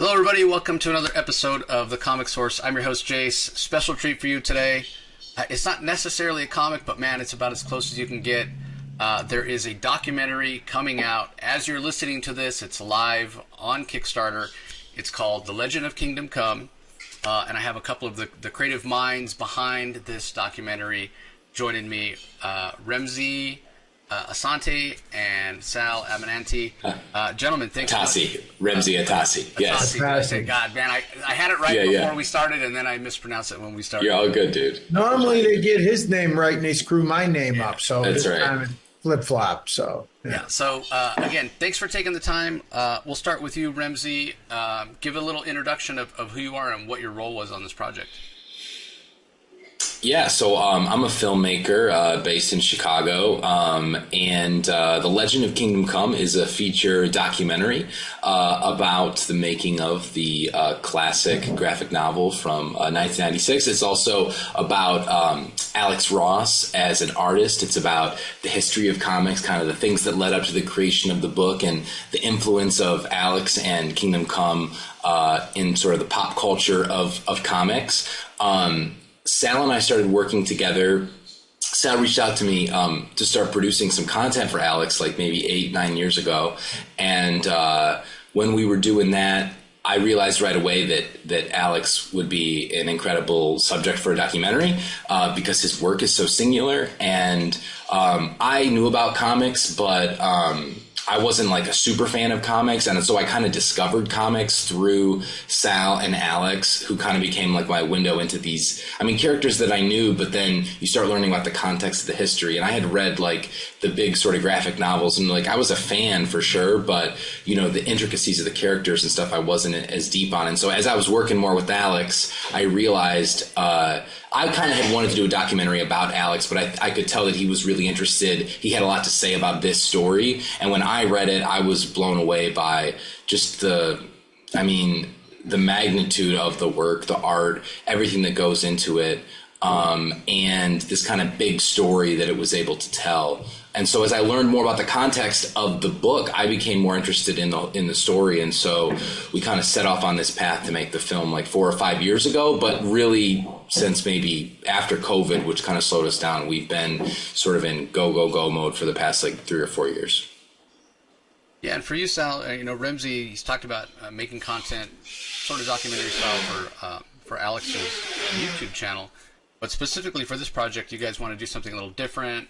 Hello, everybody. Welcome to another episode of The Comic Source. I'm your host, Jace. Special treat for you today. It's not necessarily a comic, but man, it's about as close as you can get. There is a documentary coming out. As you're listening to this, it's live on Kickstarter. It's called The Legend of Kingdom Come. And I have a couple of the creative minds behind this documentary joining me. Remsy, Asante, and Sal Abbinanti. Gentlemen, thanks. Atassi. Remsy Atassi. Yes. Atassi. God, man, I had it right before we started, and then I mispronounced it when we started. You're all good, dude. Normally they get his name right and they screw my name up. So that's this right. time it flip-flop. So yeah. So again, thanks for taking the time. We'll start with you, Remsy. Give a little introduction of who you are and what your role was on this project. Yeah, so I'm a filmmaker based in Chicago, and The Legend of Kingdom Come is a feature documentary about the making of the classic graphic novel from 1996. It's also about Alex Ross as an artist. It's about the history of comics, kind of the things that led up to the creation of the book and the influence of Alex and Kingdom Come in sort of the pop culture of comics. Sal and I started working together. Sal reached out to me to start producing some content for Alex like maybe 8-9 years ago. And when we were doing that, I realized right away that Alex would be an incredible subject for a documentary because his work is so singular. And I knew about comics, but I wasn't like a super fan of comics, and so I kind of discovered comics through Sal and Alex, who kind of became like my window into these, characters that I knew, but then you start learning about the context of the history. And I had read like the big sort of graphic novels, and like I was a fan for sure, but the intricacies of the characters and stuff I wasn't as deep on. And so as I was working more with Alex, I realized I kind of had wanted to do a documentary about Alex, but I could tell that he was really interested. He had a lot to say about this story. And when I read it, I was blown away by just the magnitude of the work, the art, everything that goes into it, and this kind of big story that it was able to tell. And so as I learned more about the context of the book, I became more interested in the story. And so we kind of set off on this path to make the film like 4 or 5 years ago. But really, since maybe after COVID, which kind of slowed us down, we've been sort of in go mode for the past like 3 or 4 years. Yeah, and for you, Sal, Remsy, he's talked about making content, sort of documentary style for Alex's YouTube channel. But specifically for this project, you guys want to do something a little different.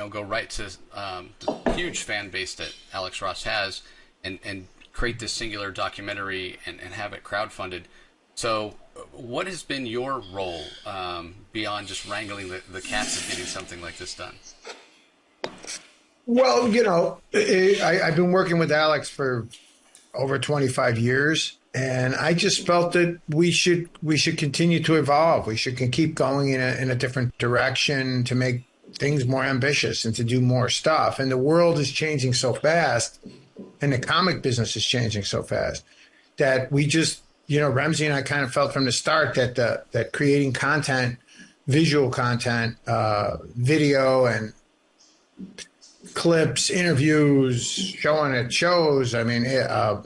Go right to the huge fan base that Alex Ross has and create this singular documentary and have it crowdfunded. So what has been your role beyond just wrangling the cats of getting something like this done? well, I've been working with Alex for over 25 years, and I just felt that we should continue to evolve. We should keep going in a different direction to make things more ambitious and to do more stuff. And the world is changing so fast, and the comic business is changing so fast that we just, Remsy and I kind of felt from the start that that creating content, visual content, video and clips, interviews, showing at shows,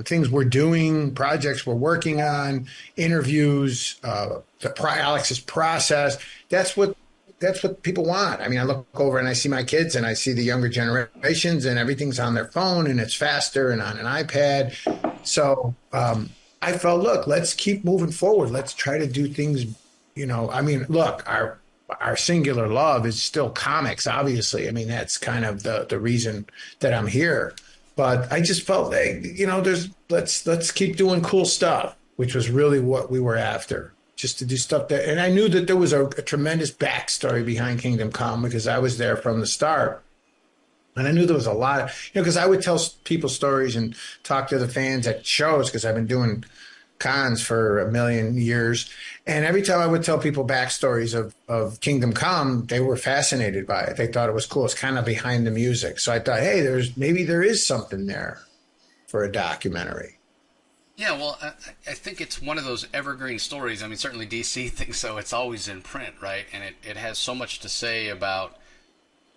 things we're doing, projects we're working on, interviews, Alex's process, that's what people want. I look over and I see my kids and I see the younger generations and everything's on their phone and it's faster and on an iPad. So I felt, look, let's keep moving forward. Let's try to do things, look, our singular love is still comics, obviously. That's kind of the reason that I'm here. But I just felt like, let's keep doing cool stuff, which was really what we were after. Just to do stuff and I knew that there was a tremendous backstory behind Kingdom Come because I was there from the start. And I knew there was a lot of, because I would tell people stories and talk to the fans at shows because I've been doing cons for a million years. And every time I would tell people backstories of Kingdom Come, they were fascinated by it. They thought it was cool. It's kind of behind the music. So I thought, hey, maybe there is something there for a documentary. Yeah, well, I think it's one of those evergreen stories. Certainly DC thinks so. It's always in print, right? And it has so much to say about,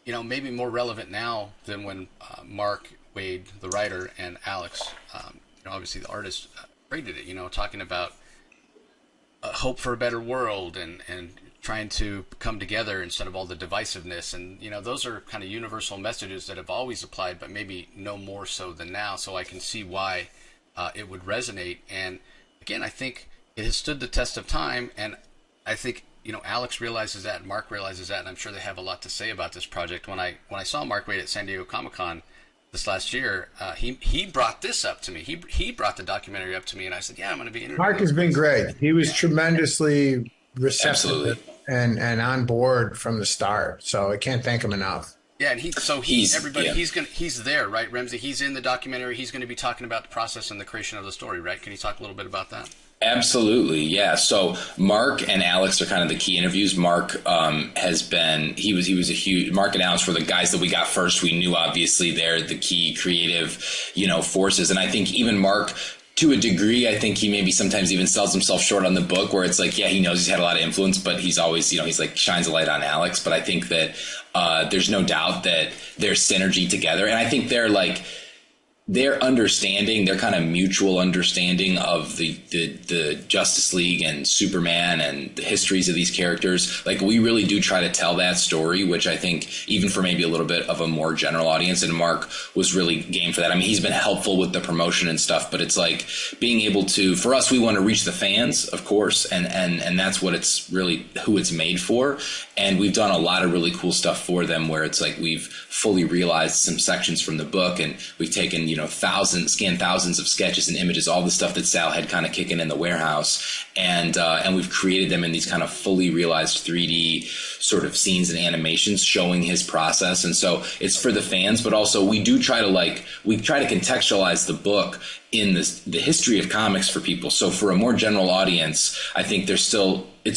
maybe more relevant now than when Mark Waid, the writer, and Alex, obviously the artist, created it, you know, talking about hope for a better world and trying to come together instead of all the divisiveness. And, you know, those are kind of universal messages that have always applied, but maybe no more so than now. So I can see why it would resonate. And again, I think it has stood the test of time. And I think, you know, Alex realizes that, and Mark realizes that, and I'm sure they have a lot to say about this project. When I saw Mark Waid at San Diego Comic-Con this last year, he brought this up to me. He brought the documentary up to me, and I said, "Yeah, I'm going to be interviewing." Mark has been great. He was tremendously receptive Absolutely. and on board from the start. So I can't thank him enough. Yeah, and he's there, right, Remsy? He's in the documentary. He's going to be talking about the process and the creation of the story, right? Can you talk a little bit about that? Absolutely, yeah. So Mark and Alex are kind of the key interviews. Mark has been he was a huge Mark and Alex were the guys that we got first. We knew obviously they're the key creative, you know, forces. And I think even Mark, to a degree, I think he maybe sometimes even sells himself short on the book, where it's like, yeah, he knows he's had a lot of influence, but he's always, you know, he's like shines a light on Alex. But I think that there's no doubt that there's synergy together, and I think they're like. Their understanding, their kind of mutual understanding of the Justice League and Superman and the histories of these characters, like we really do try to tell that story, which I think even for maybe a little bit of a more general audience, and Mark was really game for that. I mean, he's been helpful with the promotion and stuff, but it's like being able to, for us, we want to reach the fans, of course, and that's what it's really, who it's made for. And we've done a lot of really cool stuff for them, where it's like we've fully realized some sections from the book, and we've taken, you know, scanned thousands of sketches and images, all the stuff that Sal had kind of kicking in the warehouse, and we've created them in these kind of fully realized 3D sort of scenes and animations showing his process. And so it's for the fans, but also we try to contextualize the book in the history of comics for people. So for a more general audience, I think it's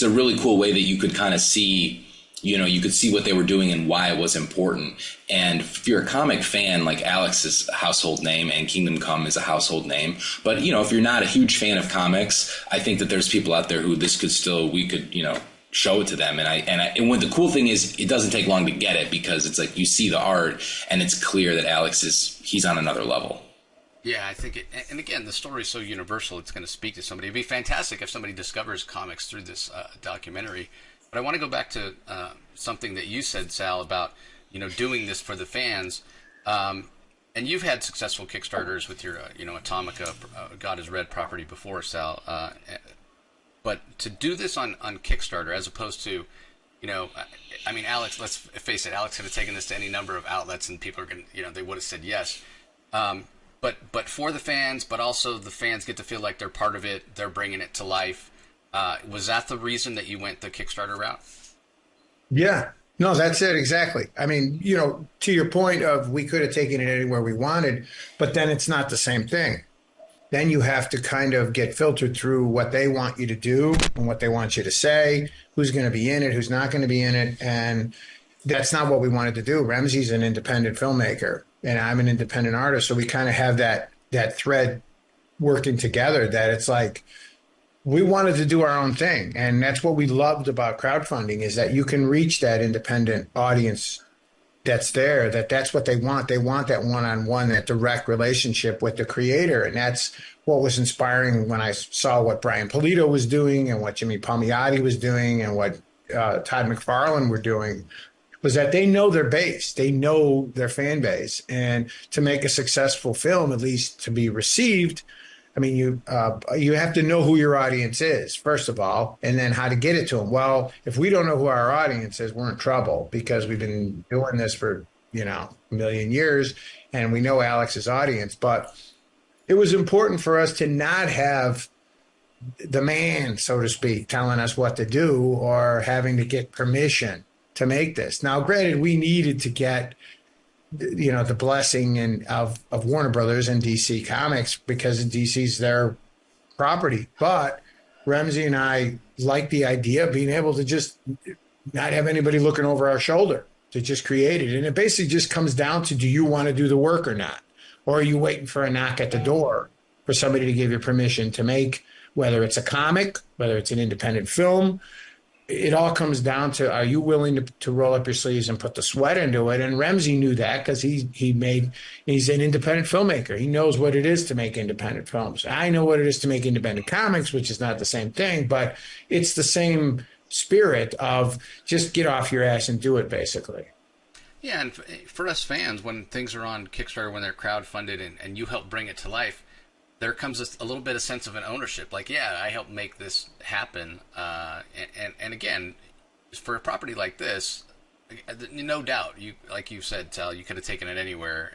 a really cool way that you could kind of see, you know, you could see what they were doing and why it was important. And if you're a comic fan, like Alex's household name and Kingdom Come is a household name. But, you know, if you're not a huge fan of comics, I think that there's people out there who we could, you know, show it to them. And when the cool thing is, it doesn't take long to get it, because it's like you see the art and it's clear that he's on another level. Yeah, I think and again, the story is so universal, it's going to speak to somebody. It'd be fantastic if somebody discovers comics through this documentary. But I want to go back to something that you said, Sal, about, you know, doing this for the fans. And you've had successful Kickstarters with your, you know, Atomica, God is Red property before, Sal. But to do this on Kickstarter, as opposed to, you know, I mean, Alex, let's face it, Alex could have taken this to any number of outlets and people are going to, you know, they would have said yes. But for the fans, but also the fans get to feel like they're part of it, they're bringing it to life. Was that the reason that you went the Kickstarter route? Yeah, no, that's it. Exactly. I mean, you know, to your point of we could have taken it anywhere we wanted, but then it's not the same thing. Then you have to kind of get filtered through what they want you to do and what they want you to say, who's going to be in it, who's not going to be in it. And that's not what we wanted to do. Remsy's an independent filmmaker and I'm an independent artist. So we kind of have that thread working together, that it's like, we wanted to do our own thing. And that's what we loved about crowdfunding, is that you can reach that independent audience that's there, that's what they want. They want that one-on-one, that direct relationship with the creator. And that's what was inspiring when I saw what Brian Pulido was doing and what Jimmy Palmiotti was doing and what Todd McFarlane were doing, was that they know their base. They know their fan base. And to make a successful film, at least to be received, I mean, you have to know who your audience is, first of all, and then how to get it to them. Well, if we don't know who our audience is, we're in trouble, because we've been doing this for, you know, a million years, and we know Alex's audience. But it was important for us to not have the man, so to speak, telling us what to do or having to get permission to make this. Now, granted, we needed to get, you know, the blessing of Warner Brothers and DC Comics, because DC's their property. But Remsy and I like the idea of being able to just not have anybody looking over our shoulder, to just create it. And it basically just comes down to, do you want to do the work or not? Or are you waiting for a knock at the door for somebody to give you permission to make, whether it's a comic, whether it's an independent film, it all comes down to, are you willing to roll up your sleeves and put the sweat into it? And Remsy knew that because he's an independent filmmaker. He knows what it is to make independent films. I know what it is to make independent comics, which is not the same thing, but it's the same spirit of just get off your ass and do it, basically. Yeah, and for us fans, when things are on Kickstarter, when they're crowdfunded and you help bring it to life, there comes a little bit of sense of an ownership. Like, yeah, I helped make this happen. And again, for a property like this, no doubt, like you said, Tal, you could have taken it anywhere.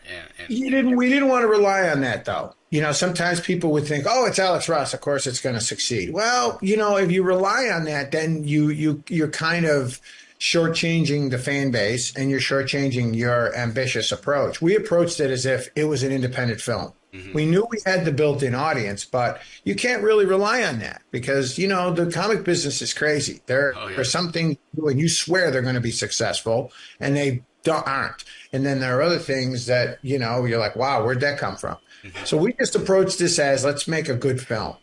We didn't want to rely on that, though. Sometimes people would think, oh, it's Alex Ross, of course it's going to succeed. Well, if you rely on that, then you're kind of shortchanging the fan base, and you're shortchanging your ambitious approach. We approached it as if it was an independent film. Mm-hmm. We knew we had the built-in audience, but you can't really rely on that because, the comic business is crazy. There's something when you swear they're going to be successful and they aren't. And then there are other things that, you're like, wow, where'd that come from? Mm-hmm. So we just approached this as, let's make a good film.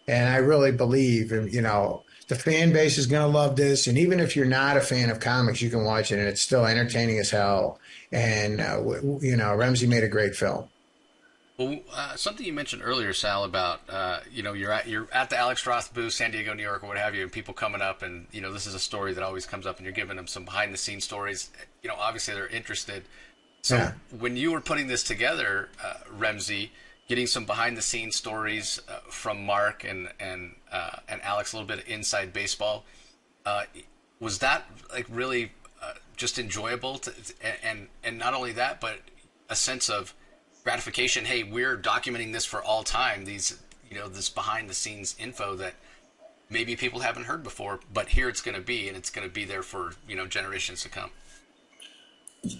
And I really believe, the fan base is going to love this. And even if you're not a fan of comics, you can watch it and it's still entertaining as hell. And, Remsy made a great film. Well, something you mentioned earlier, Sal, about you're at the Alex Ross booth, San Diego, New York, or what have you, and people coming up, and this is a story that always comes up, and you're giving them some behind the scenes stories. Obviously they're interested. So when you were putting this together, Remsy, getting some behind the scenes stories from Mark and Alex, a little bit of inside baseball, was that like really just enjoyable? And not only that, but a sense of gratification. Hey, we're documenting this for all time. These, this behind the scenes info that maybe people haven't heard before, but here it's going to be, and it's going to be there for, generations to come.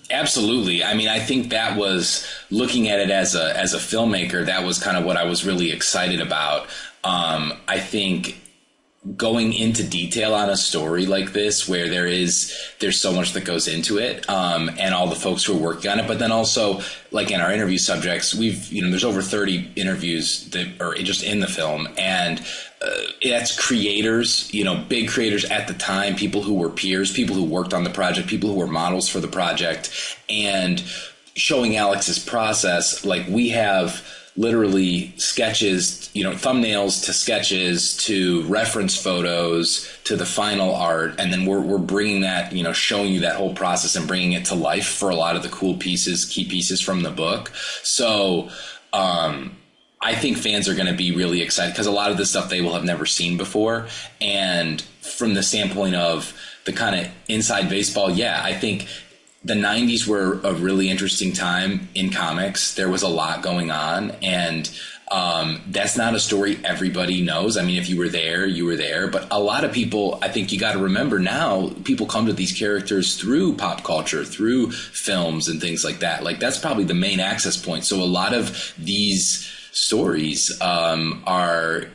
Absolutely. I mean, I think that was, looking at it as a filmmaker, that was kind of what I was really excited about. I think going into detail on a story like this, where there's so much that goes into it, and all the folks who are working on it, but then also, like in our interview subjects, there's over 30 interviews that are just in the film, and that's creators, big creators at the time, people who were peers, people who worked on the project, people who were models for the project, and showing Alex's process. Like, we have literally sketches, thumbnails to sketches to reference photos to the final art. And then we're bringing that, showing you that whole process and bringing it to life for a lot of the cool pieces, key pieces from the book. So, I think fans are going to be really excited because a lot of this stuff they will have never seen before. And from the standpoint of the kind of inside baseball, I think the 90s were a really interesting time in comics. There was a lot going on, and that's not a story everybody knows. I mean, if you were there, you were there. But a lot of people, I think you got to remember now, people come to these characters through pop culture, through films and things like that. Like, that's probably the main access point. So a lot of these stories are,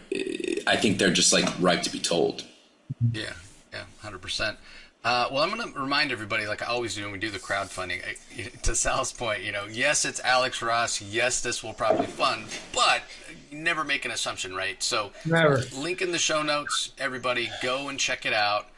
I think they're just like ripe to be told. Yeah, 100%. Well, I'm going to remind everybody, like I always do when we do the crowdfunding, to Sal's point, yes, it's Alex Ross. Yes, this will probably fund, but never make an assumption, right? So never. Link in the show notes, everybody, go and check it out.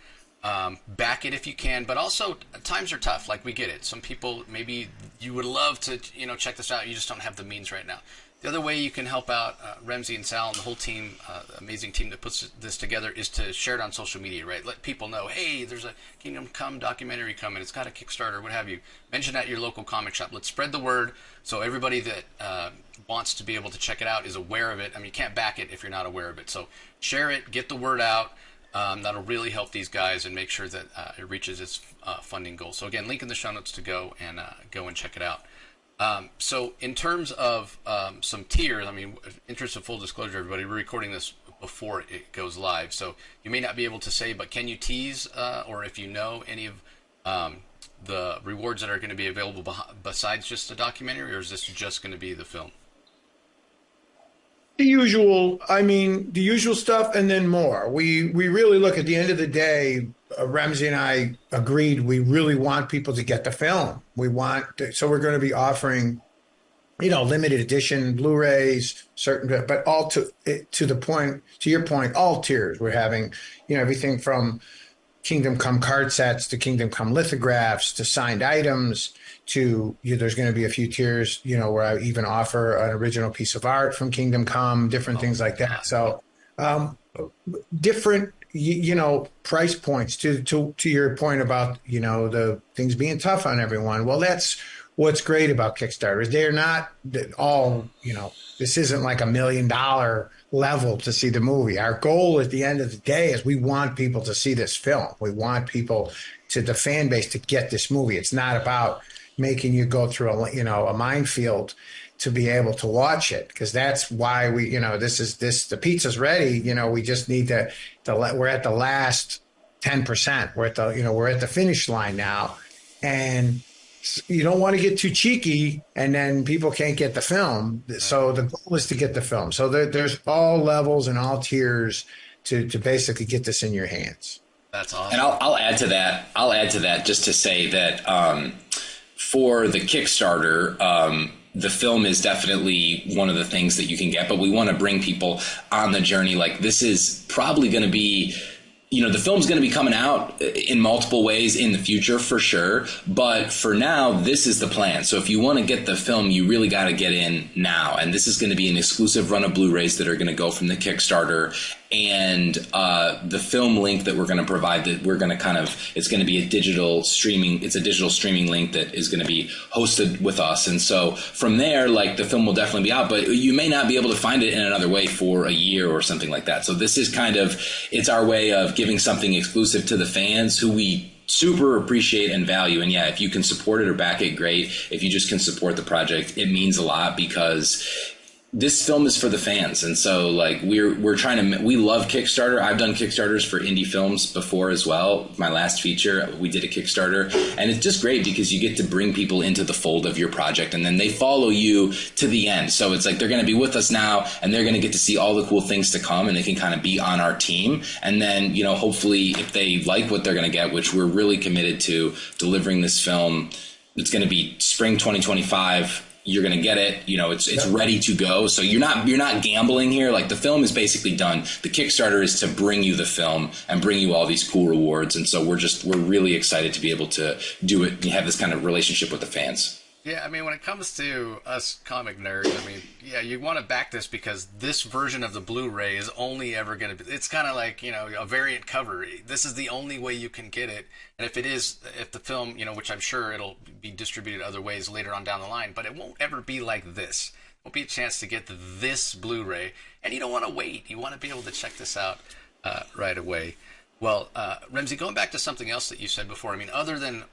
Back it if you can, but also times are tough. Like, we get it. Some people, maybe you would love to, check this out. You just don't have the means right now. The other way you can help out Remsy and Sal and the whole team, amazing team that puts this together, is to share it on social media, right? Let people know, hey, there's a Kingdom Come documentary coming. It's got a Kickstarter, what have you. Mention at your local comic shop. Let's spread the word so everybody that wants to be able to check it out is aware of it. I mean, you can't back it if you're not aware of it. So share it, get the word out. That'll really help these guys and make sure that it reaches its funding goal. So again, link in the show notes to go and check it out. So in terms of some tiers, I mean, interest of full disclosure, everybody, we're recording this before it goes live, so you may not be able to say, but can you tease, or if you know any of the rewards that are going to be available besides just the documentary, or is this just going to be the film? The usual stuff, and then more. We really look, at the end of the day, Remsy and I agreed we really want people to get the film. So we're going to be offering, limited edition Blu-rays, but all to your point, all tiers. We're having, everything from Kingdom Come card sets to Kingdom Come lithographs to signed items to there's going to be a few tiers, where I even offer an original piece of art from Kingdom Come, different things like that. So different, price points to your point about, the things being tough on everyone. Well, that's what's great about Kickstarter. They're not all, this isn't like $1 million level to see the movie. Our goal at the end of the day is we want people to see this film. We want people the fan base to get this movie. It's not about making you go through a minefield to be able to watch it, because that's why we, the pizza's ready. We just need we're at the last 10%. We're at the finish line now, and you don't want to get too cheeky and then people can't get the film. So the goal is to get the film. So there's all levels and all tiers to basically get this in your hands. That's awesome. And I'll add to that. Just to say that for the Kickstarter, the film is definitely one of the things that you can get, but we want to bring people on the journey. Like, this is probably going to be, the film's going to be coming out in multiple ways in the future for sure. But for now, this is the plan. So if you want to get the film, you really got to get in now. And this is going to be an exclusive run of Blu-rays that are going to go from the Kickstarter. And the film link that we're going to provide, that we're going to it's going to be a digital streaming link that is going to be hosted with us. And so from there, like, the film will definitely be out, but you may not be able to find it in another way for a year or something like that. So this is it's our way of giving something exclusive to the fans who we super appreciate and value. And yeah, if you can support it or back it, great. If you just can support the project, it means a lot, because this film is for the fans. And so, like, we love Kickstarter. I've done Kickstarters for indie films before as well. My last feature, we did a Kickstarter, and it's just great because you get to bring people into the fold of your project, and then they follow you to the end. So it's like they're going to be with us now, and they're going to get to see all the cool things to come, and they can kind of be on our team. And then, hopefully if they like what they're going to get, which we're really committed to delivering this film, it's going to be spring 2025. You're going to get it. It's ready to go. So you're not gambling here. Like, the film is basically done. The Kickstarter is to bring you the film and bring you all these cool rewards. And so we're really excited to be able to do it and have this kind of relationship with the fans. Yeah, I mean, when it comes to us comic nerds, I mean, yeah, you want to back this because this version of the Blu-ray is only ever going to be, it's kind of like, a variant cover. This is the only way you can get it. And if the film, which I'm sure it'll be distributed other ways later on down the line, but it won't ever be like this. It won't be a chance to get this Blu-ray. And you don't want to wait. You want to be able to check this out right away. Well, Remsy, going back to something else that you said before, I mean, other than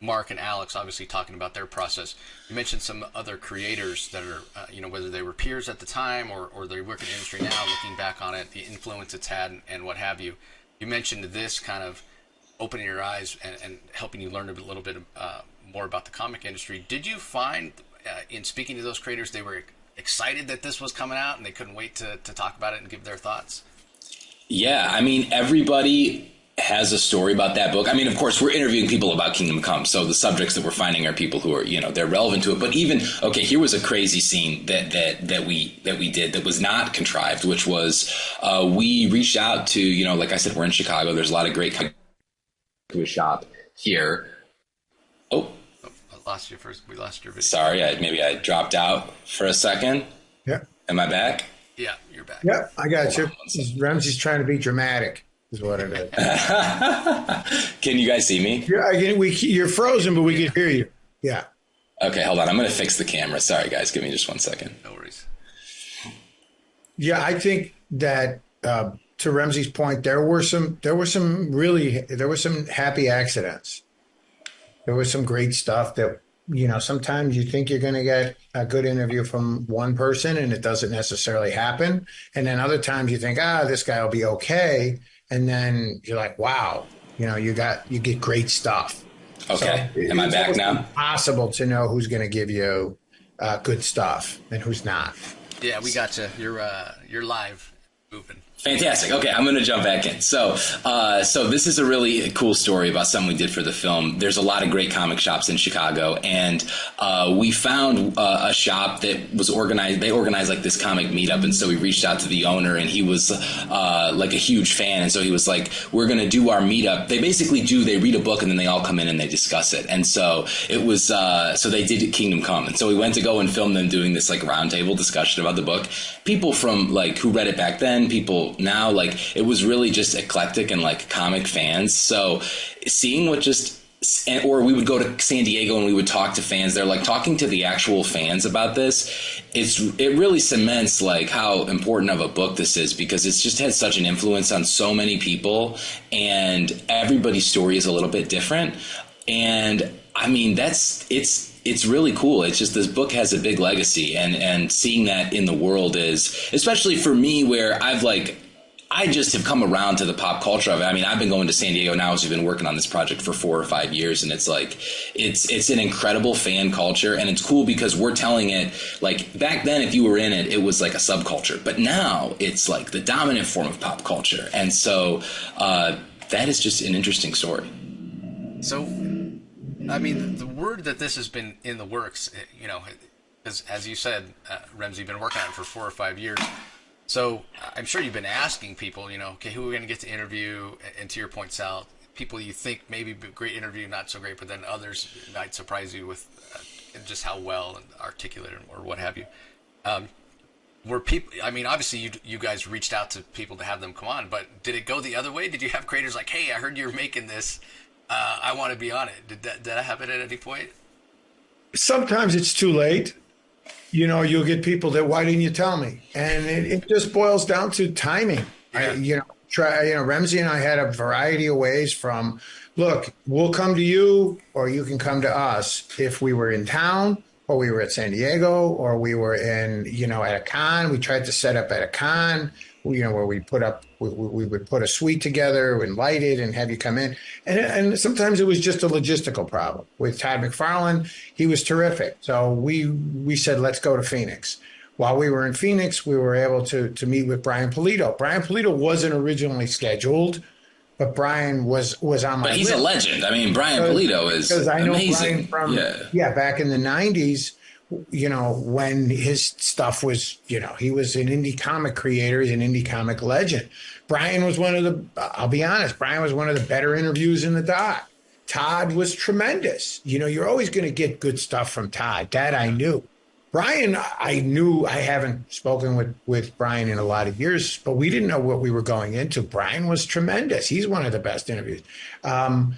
Mark and Alex obviously talking about their process, you mentioned some other creators that are, whether they were peers at the time or they work in the industry now, looking back on it, the influence it's had and what have you. You mentioned this kind of opening your eyes and helping you learn a little bit more about the comic industry. Did you find in speaking to those creators, they were excited that this was coming out and they couldn't wait to talk about it and give their thoughts? Yeah, I mean, everybody has a story about that book. I mean, of course, we're interviewing people about Kingdom Come, so the subjects that we're finding are people who are, they're relevant to it. But even, okay, here was a crazy scene that we did that was not contrived, which was we reached out to, like I said, we're in Chicago. There's a lot of great to a shop here. Oh, I lost you first. We lost your video. Sorry, maybe I dropped out for a second. Yeah. Am I back? Yeah, you're back. Yeah, I got you. Remsy's trying to be dramatic. Is what it is. Can you guys see me? Yeah, you're frozen, but we can hear you. Yeah. Okay, hold on. I'm going to fix the camera. Sorry, guys. Give me just 1 second. No worries. Yeah, I think that to Remsy's point, there were some happy accidents. There was some great stuff that, sometimes you think you're going to get a good interview from one person and it doesn't necessarily happen. And then other times you think, this guy will be okay. And then you're like, wow, you get great stuff. Okay. So am I back now? Impossible to know who's going to give you good stuff and who's not. Yeah, we got you. You're live, moving. Fantastic. Okay, I'm going to jump back in. So this is a really cool story about something we did for the film. There's a lot of great comic shops in Chicago, and we found a shop that was organized. They organized like this comic meetup, and so we reached out to the owner, and he was like a huge fan, and so he was like, "We're going to do our meetup." They basically they read a book, and then they all come in and they discuss it. And so it was so they did Kingdom Come, and so we went to go and film them doing this like roundtable discussion about the book. People from like who read it back then, people now, like it was really just eclectic and like comic fans. So seeing or we would go to San Diego and we would talk to fans. They're like talking to the actual fans about this. It really cements like how important of a book this is, because it's just had such an influence on so many people, and everybody's story is a little bit different. And I mean, it's really cool. It's just this book has a big legacy, and seeing that in the world is, especially for me, where I just have come around to the pop culture of it. I mean, I've been going to San Diego now as we've been working on this project for 4 or 5 years, and it's like it's an incredible fan culture, and it's cool because we're telling it like back then if you were in it, it was like a subculture, but now it's like the dominant form of pop culture, and so that is just an interesting story. So, I mean, the word that this has been in the works, you know, as you said, Remsy, been working on it for 4 or 5 years. So I'm sure you've been asking people, you know, okay, who are we going to get to interview? And to your point, Sal, people you think maybe great interview, not so great, but then others might surprise you with just how well and articulate or what have you. Were people? I mean, obviously you guys reached out to people to have them come on, but did it go the other way? Did you have creators like, hey, I heard you're making this, I want to be on it? Did that happen at any point? Sometimes it's too late. You know, you'll get people that, why didn't you tell me? And it just boils down to timing. Yeah. Remsy and I had a variety of ways from, look, we'll come to you or you can come to us. If we were in town or we were at San Diego or we were in, at a con, we tried to set up at a con, where we would put a suite together and light it and have you come in. And sometimes it was just a logistical problem. With Todd McFarlane, he was terrific. So we said, let's go to Phoenix. While we were in Phoenix, we were able to meet with Brian Pulido. Brian Pulido wasn't originally scheduled, but Brian was on my list. But he's a legend. I mean, Brian Pulido is amazing. Because I know Brian from, back in the 90s, when his stuff was, he was an indie comic creator, he's an indie comic legend. Brian was I'll be honest, Brian was one of the better interviews in the doc. Todd was tremendous. You're always going to get good stuff from Todd. That I knew. Brian, I haven't spoken with Brian in a lot of years, but we didn't know what we were going into. Brian was tremendous. He's one of the best interviews. John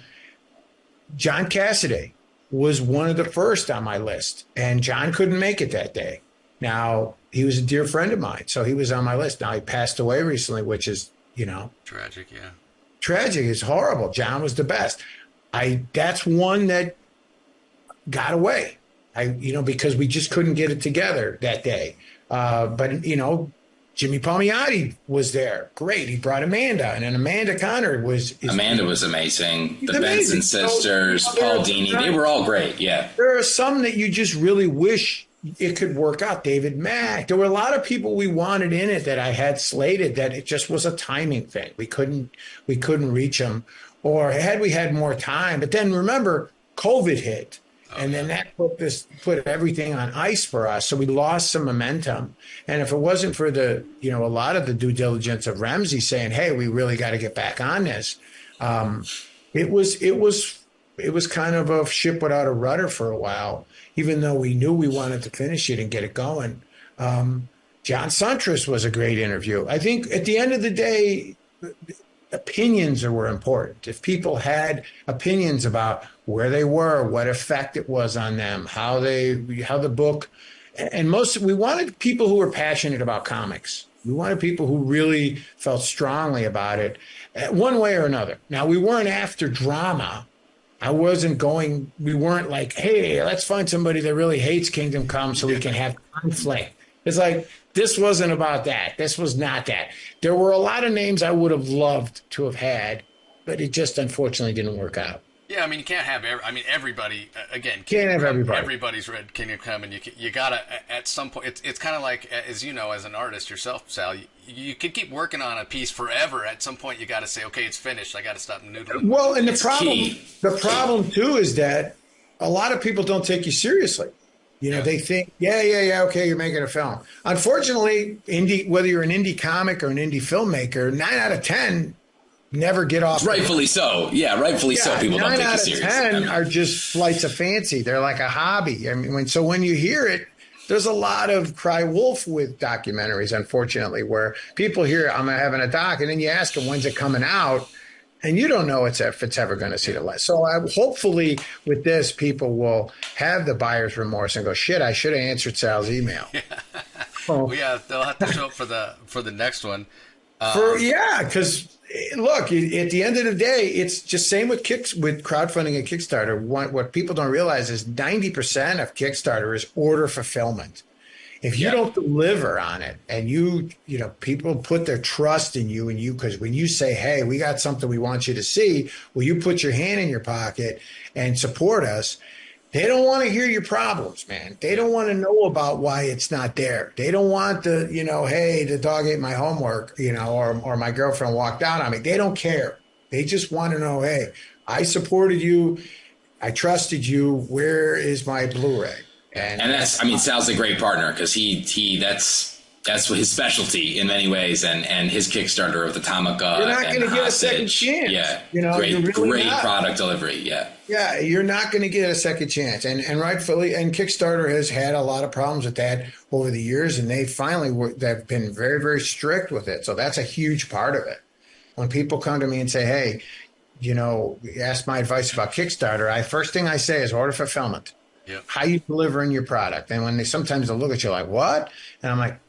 Cassaday was one of the first on my list, and John couldn't make it that day. Now, he was a dear friend of mine, so he was on my list. Now, he passed away recently, which is, tragic, yeah. Tragic. It's horrible. John was the best. That's one that got away, because we just couldn't get it together that day. But Jimmy Palmiotti was there. Great. He brought Amanda, and then Amanda Connor Amanda was amazing. The Benson sisters, Paul Dini, they were all great. Yeah. There are some that you just really wish it could work out. David Mack. There were a lot of people we wanted in it that I had slated that it just was a timing thing. We couldn't reach them, or had we had more time. But then remember, COVID hit. And then that put everything on ice for us. So we lost some momentum. And if it wasn't for a lot of the due diligence of Remsy saying, hey, we really got to get back on this. It was kind of a ship without a rudder for a while, even though we knew we wanted to finish it and get it going. John Suntress was a great interview. I think at the end of the day, opinions were important. If people had opinions about where they were, what effect it was on them, how the book, and we wanted people who were passionate about comics. We wanted people who really felt strongly about it, one way or another. Now, we weren't after drama. We weren't like, hey, let's find somebody that really hates Kingdom Come so we can have conflict. It's like, this wasn't about that. This was not that. There were a lot of names I would have loved to have had, but it just unfortunately didn't work out. Yeah, I mean, you can't have everybody. Again, Can't have everybody. Everybody's read Kingdom Come, and you gotta at some point. It's kind of like, as you know, as an artist yourself, Sal. You could keep working on a piece forever. At some point, you got to say, okay, it's finished. I got to stop noodling. Well, and Key. the problem too is that a lot of people don't take you seriously. You know, they think, yeah, okay, you're making a film. Unfortunately, whether you're an indie comic or an indie filmmaker, 9 out of 10 never get off. Rightfully so. Yeah, rightfully so. People don't take you seriously. 9 out of 10 are just flights of fancy. They're like a hobby. I mean, when you hear it, there's a lot of cry wolf with documentaries, unfortunately, where people hear, I'm having a doc, and then you ask them, when's it coming out? And you don't know if it's ever going to see the light. So hopefully with this, people will have the buyer's remorse and go, shit, I should have answered Sal's email. Well, yeah, they'll have to show up for the next one. Because look, at the end of the day, it's just same with crowdfunding and Kickstarter. What people don't realize is 90% of Kickstarter is order fulfillment. If you don't deliver on it, and you know, people put their trust in you, because when you say, hey, we got something we want you to see, will you put your hand in your pocket and support us? They don't want to hear your problems, man. They don't want to know about why it's not there. They don't want hey, the dog ate my homework, or my girlfriend walked out on me. They don't care. They just want to know, hey, I supported you. I trusted you. Where is my Blu-ray? And Sal's a great partner, because that's his specialty in many ways, and his Kickstarter of the Tamaka. You're not going to get a second chance. Yeah, great product delivery. Yeah, you're not going to get a second chance, and rightfully. And Kickstarter has had a lot of problems with that over the years, and they've been very, very strict with it. So that's a huge part of it. When people come to me and say, hey, ask my advice about Kickstarter, first thing I say is order fulfillment. Yep. How you delivering your product. And when sometimes they'll look at you like, what? And I'm like,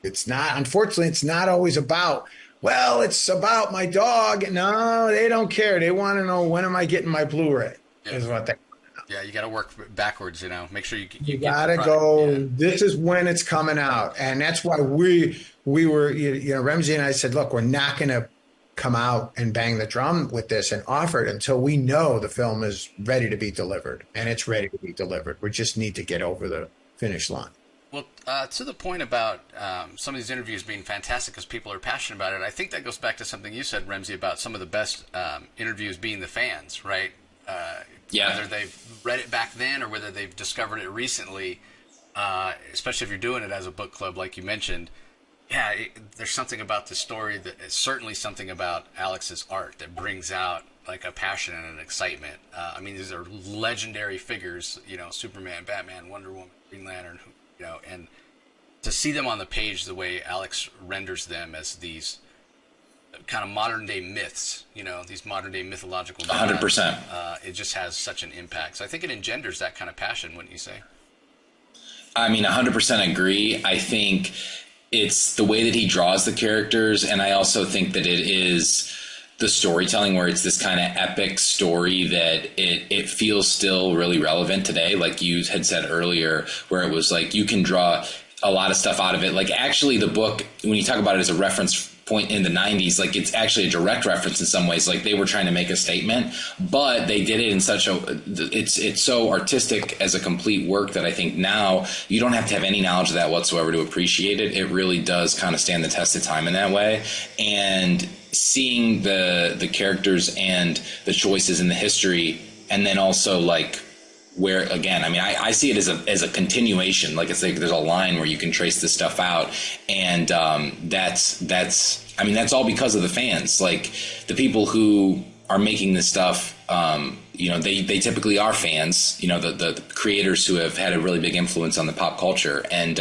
it's not, unfortunately, it's not always about, well, it's about my dog. No, they don't care. They want to know, when am I getting my Blu-ray? Yep. Is what they want to know. Yeah, you got to work backwards, make sure you got to go, this is when it's coming out. And that's why we were, Remsy and I said, look, we're not going to come out and bang the drum with this and offer it until we know the film is ready to be delivered, and it's ready to be delivered. We just need to get over the finish line. Well, to the point about some of these interviews being fantastic because people are passionate about it, I think that goes back to something you said, Remsy, about some of the best interviews being the fans, right? Whether they've read it back then or whether they've discovered it recently, especially if you're doing it as a book club, like you mentioned. Yeah, there's something about the story that is certainly something about Alex's art that brings out like a passion and an excitement. These are legendary figures, Superman, Batman, Wonder Woman, Green Lantern, and to see them on the page the way Alex renders them as these kind of modern day myths, these modern day mythological gods, 100%. It just has such an impact. So I think it engenders that kind of passion, wouldn't you say? 100% agree. I think it's the way that he draws the characters, and I also think that it is the storytelling where it's this kind of epic story that it feels still really relevant today. Like you had said earlier, where it was like you can draw a lot of stuff out of it. Like actually the book, when you talk about it as a reference point in the 90s, like it's actually a direct reference in some ways. Like they were trying to make a statement, but they did it in such it's so artistic as a complete work that I think now you don't have to have any knowledge of that whatsoever to appreciate it. It really does kind of stand the test of time in that way. And seeing the characters and the choices in the history, and then also like where again, I see it as a continuation. Like it's like there's a line where you can trace this stuff out, and that's all because of the fans. Like the people who are making this stuff, they typically are fans. The creators who have had a really big influence on the pop culture, and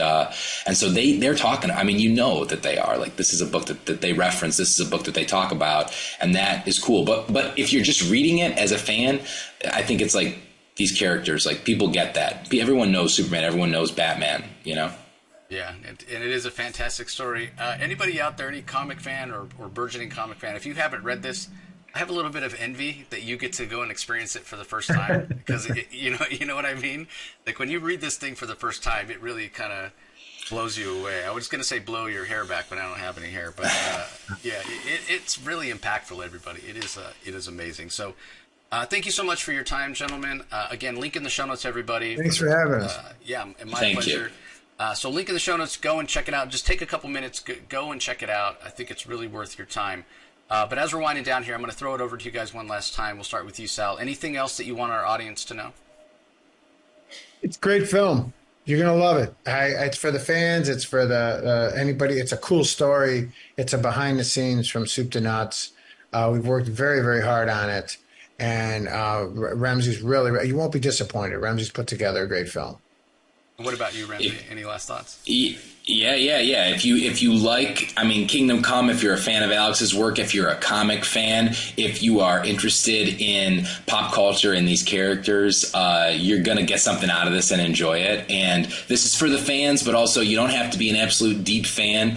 so they're talking. That they are like this is a book that they reference. This is a book that they talk about, and that is cool. But if you're just reading it as a fan, I think it's like these characters, like people get that. Everyone knows Superman. Everyone knows Batman. Yeah, and it is a fantastic story. Anybody out there, any comic fan or burgeoning comic fan, if you haven't read this, I have a little bit of envy that you get to go and experience it for the first time because you know what I mean. Like when you read this thing for the first time, it really kind of blows you away. I was going to say blow your hair back, but I don't have any hair. But it's really impactful. Everybody, it is amazing. So. Thank you so much for your time, gentlemen. Again, link in the show notes, everybody. Thanks for having us. Yeah, my Thank pleasure. So link in the show notes. Go and check it out. Just take a couple minutes. Go and check it out. I think it's really worth your time. But as we're winding down here, I'm going to throw it over to you guys one last time. We'll start with you, Sal. Anything else that you want our audience to know? It's a great film. You're gonna love it. It's for the fans. It's for the anybody. It's a cool story. It's a behind the scenes from soup to nuts. We've worked very, very hard on it, and Remsy's really. You won't be disappointed. Remsy's put together a great film. What about you, Remsy? Any last thoughts? Yeah. If you like, I mean, Kingdom Come, if you're a fan of Alex's work, if you're a comic fan, if you are interested in pop culture and these characters, you're going to get something out of this and enjoy it. And this is for the fans, but also you don't have to be an absolute deep fan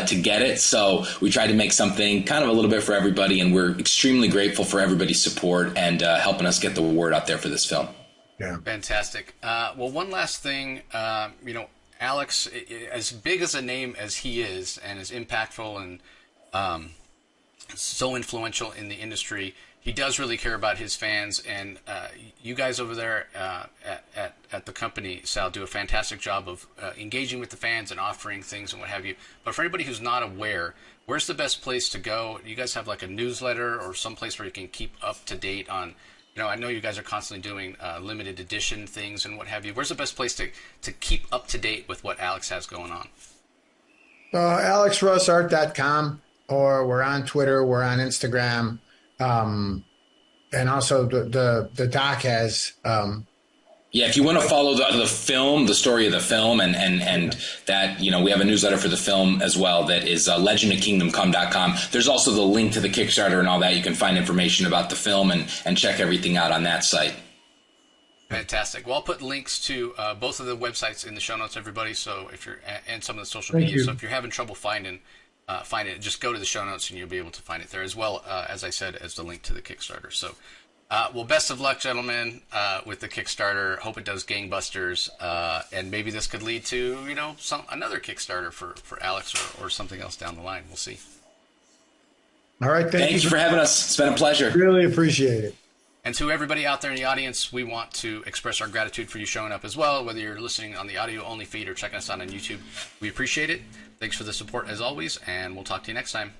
to get it. So we tried to make something kind of a little bit for everybody, and we're extremely grateful for everybody's support and helping us get the word out there for this film. Yeah. Fantastic. Well, one last thing, Alex, as big as a name as he is and as impactful and so influential in the industry, he does really care about his fans. And you guys over there at the company, Sal, do a fantastic job of engaging with the fans and offering things and what have you. But for anybody who's not aware, where's the best place to go? You guys have like a newsletter or some place where you can keep up to date on, I know you guys are constantly doing limited edition things and what have you. Where's the best place to keep up to date with what Alex has going on? AlexRussArt.com, or we're on Twitter, we're on Instagram, and also the doc has. Yeah, if you want to follow the film, the story of the film, and that, we have a newsletter for the film as well that is legendofkingdomcome.com. There's also the link to the Kickstarter and all that. You can find information about the film and check everything out on that site. Fantastic. Well, I'll put links to both of the websites in the show notes, everybody. So if you're, and some of the social media. So if you're having trouble finding it, just go to the show notes and you'll be able to find it there, as well as I said, as the link to the Kickstarter. So. Well, best of luck, gentlemen, with the Kickstarter. Hope it does gangbusters, and maybe this could lead to, another Kickstarter for Alex or something else down the line. We'll see. All right, thank you for having us. It's been a pleasure. Really appreciate it. And to everybody out there in the audience, we want to express our gratitude for you showing up as well, whether you're listening on the audio-only feed or checking us out on YouTube. We appreciate it. Thanks for the support as always, and we'll talk to you next time.